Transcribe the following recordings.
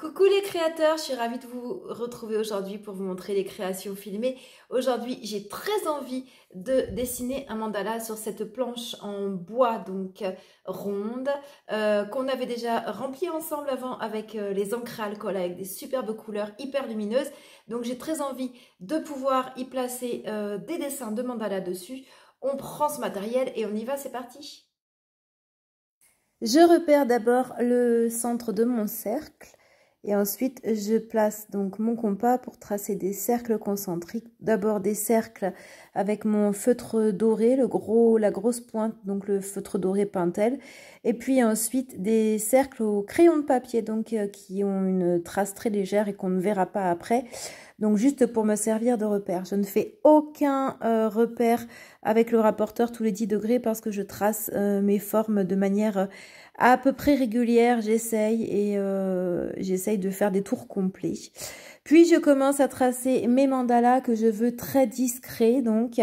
Coucou les créateurs, je suis ravie de vous retrouver aujourd'hui pour vous montrer les créations filmées. Aujourd'hui, j'ai très envie de dessiner un mandala sur cette planche en bois, donc ronde, qu'on avait déjà remplie ensemble avant avec les encres à alcool avec des superbes couleurs hyper lumineuses. Donc j'ai très envie de pouvoir y placer des dessins de mandala dessus. On prend ce matériel et on y va, c'est parti. Je repère d'abord le centre de mon cercle. Et ensuite, je place donc mon compas pour tracer des cercles concentriques. D'abord des cercles avec mon feutre doré, la grosse pointe, donc le feutre doré Pentel. Et puis ensuite des cercles au crayon de papier, donc qui ont une trace très légère et qu'on ne verra pas après. Donc juste pour me servir de repère. Je ne fais aucun repère avec le rapporteur tous les 10 degrés parce que je trace mes formes de manière à peu près régulière. J'essaye de faire des tours complets. Puis je commence à tracer mes mandalas que je veux très discrets. Donc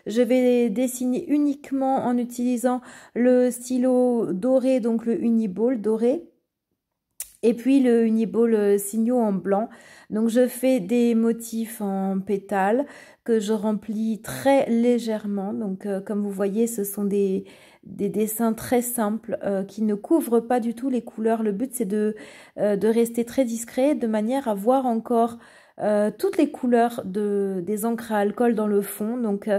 je vais dessiner uniquement en utilisant le stylo doré, donc le Uniball doré. Et puis le Uniball Signo en blanc. Donc je fais des motifs en pétales que je remplis très légèrement. Donc comme vous voyez, ce sont des dessins très simples qui ne couvrent pas du tout les couleurs. Le but c'est de rester très discret de manière à voir encore toutes les couleurs des encres à alcool dans le fond. Donc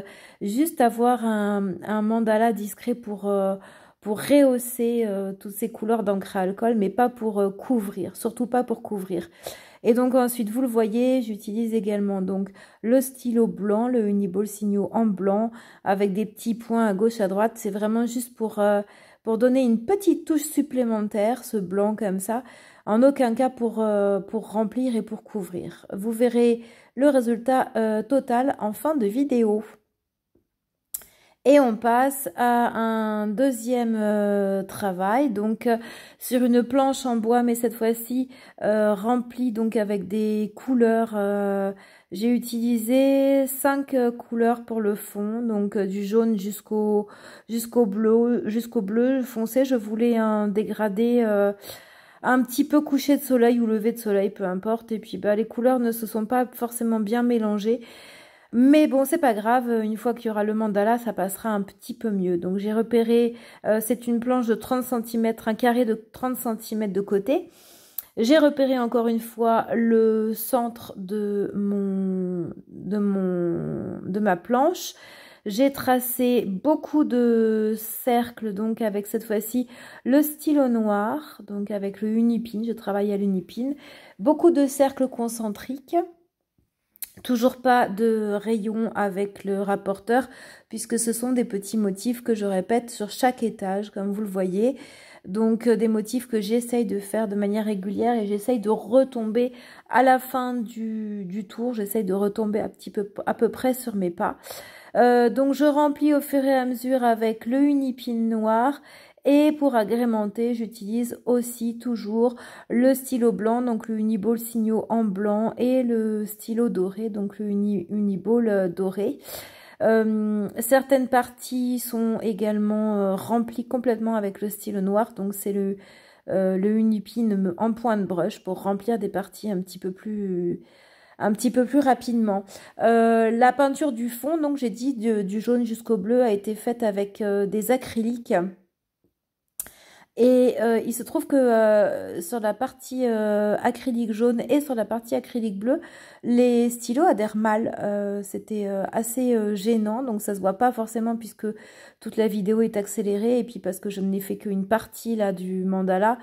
juste avoir un mandala discret pour rehausser toutes ces couleurs d'encre à alcool, mais pas pour couvrir, surtout pas pour couvrir. Et donc ensuite, vous le voyez, j'utilise également donc le stylo blanc, le Uniball Signo en blanc, avec des petits points à gauche, à droite. C'est vraiment juste pour donner une petite touche supplémentaire, ce blanc comme ça. En aucun cas pour remplir et pour couvrir. Vous verrez le résultat total en fin de vidéo. Et on passe à un deuxième travail, donc sur une planche en bois, mais cette fois-ci remplie donc avec des couleurs. J'ai utilisé 5 couleurs pour le fond, donc du jaune jusqu'au bleu foncé. Je voulais un dégradé un petit peu couché de soleil ou lever de soleil, peu importe. Et puis les couleurs ne se sont pas forcément bien mélangées. Mais bon, c'est pas grave, une fois qu'il y aura le mandala, ça passera un petit peu mieux. Donc j'ai repéré, c'est une planche de 30 cm, un carré de 30 cm de côté. J'ai repéré encore une fois le centre de ma planche. J'ai tracé beaucoup de cercles, donc avec cette fois-ci le stylo noir, donc avec le Unipin, je travaille à l'Unipin. Beaucoup de cercles concentriques. Toujours pas de rayon avec le rapporteur puisque ce sont des petits motifs que je répète sur chaque étage comme vous le voyez. Donc des motifs que j'essaye de faire de manière régulière et j'essaye de retomber à la fin du tour. J'essaye de retomber à peu près sur mes pas. Donc je remplis au fur et à mesure avec le Unipin noir. Et pour agrémenter, j'utilise aussi toujours le stylo blanc, donc le Uniball Signo en blanc et le stylo doré, donc le Uniball doré. Certaines parties sont également remplies complètement avec le stylo noir, donc c'est le Unipin en point de brush pour remplir des parties un petit peu plus rapidement. La peinture du fond, donc j'ai dit du jaune jusqu'au bleu, a été faite avec des acryliques. Et il se trouve que sur la partie acrylique jaune et sur la partie acrylique bleue, les stylos adhèrent mal. C'était assez gênant, donc ça se voit pas forcément puisque toute la vidéo est accélérée et puis parce que je n'ai fait qu'une partie là du mandala.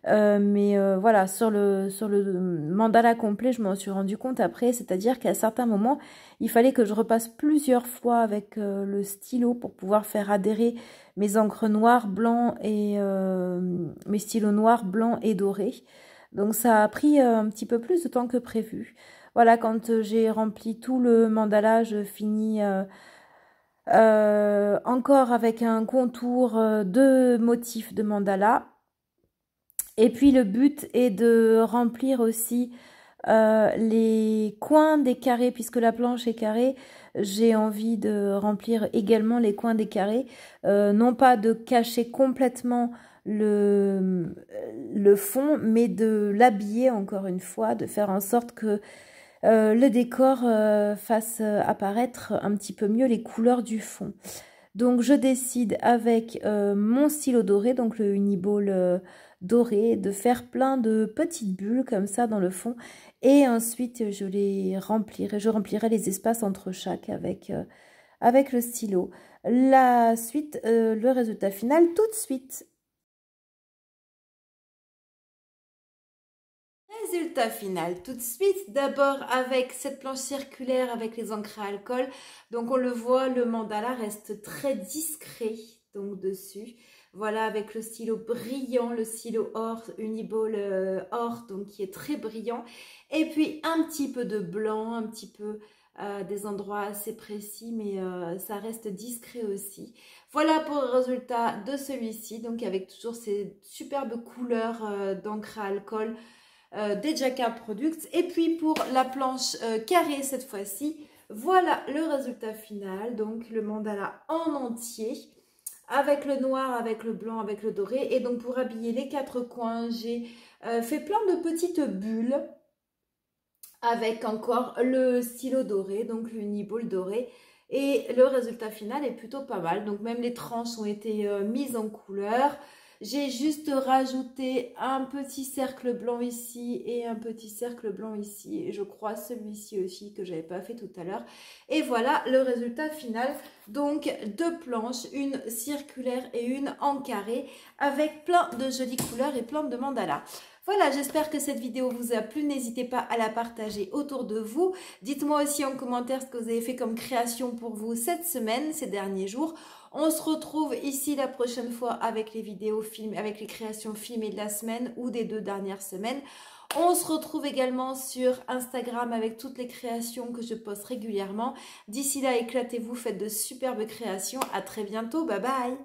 Mais voilà, sur le mandala complet, je m'en suis rendu compte après, c'est-à-dire qu'à certains moments, il fallait que je repasse plusieurs fois avec le stylo pour pouvoir faire adhérer mes encres noires, blancs et mes stylos noirs, blancs et dorés. Donc ça a pris un petit peu plus de temps que prévu. Voilà, quand j'ai rempli tout le mandala, je finis encore avec un contour de motifs de mandala. Et puis le but est de remplir aussi les coins des carrés, puisque la planche est carrée, j'ai envie de remplir également les coins des carrés, non pas de cacher complètement le fond, mais de l'habiller encore une fois, de faire en sorte que le décor fasse apparaître un petit peu mieux les couleurs du fond. Donc je décide avec mon stylo doré, donc le Uniball doré, de faire plein de petites bulles comme ça dans le fond. Et ensuite je les remplirai, je remplirai les espaces entre chaque avec le stylo. La suite, le résultat final tout de suite. Résultat final tout de suite, d'abord avec cette planche circulaire avec les encres à alcool. Donc on le voit, le mandala reste très discret donc dessus. Voilà, avec le stylo brillant, le stylo or, Uniball or, donc qui est très brillant. Et puis un petit peu de blanc, un petit peu des endroits assez précis, mais ça reste discret aussi. Voilà pour le résultat de celui-ci, donc avec toujours ces superbes couleurs d'encre à alcool des Jacquard Products. Et puis pour la planche carrée cette fois-ci, voilà le résultat final. Donc le mandala en entier, avec le noir, avec le blanc, avec le doré. Et donc pour habiller les quatre coins, j'ai fait plein de petites bulles avec encore le stylo doré, donc l'Uniball doré. Et le résultat final est plutôt pas mal. Donc même les tranches ont été mises en couleur. J'ai juste rajouté un petit cercle blanc ici et un petit cercle blanc ici. Et je crois celui-ci aussi que j'avais pas fait tout à l'heure. Et voilà le résultat final. Donc deux planches, une circulaire et une en carré avec plein de jolies couleurs et plein de mandalas. Voilà, j'espère que cette vidéo vous a plu. N'hésitez pas à la partager autour de vous. Dites-moi aussi en commentaire ce que vous avez fait comme création pour vous cette semaine, ces derniers jours. On se retrouve ici la prochaine fois avec les vidéos films, avec les créations filmées de la semaine ou des 2 dernières semaines. On se retrouve également sur Instagram avec toutes les créations que je poste régulièrement. D'ici là, éclatez-vous, faites de superbes créations. À très bientôt, bye bye!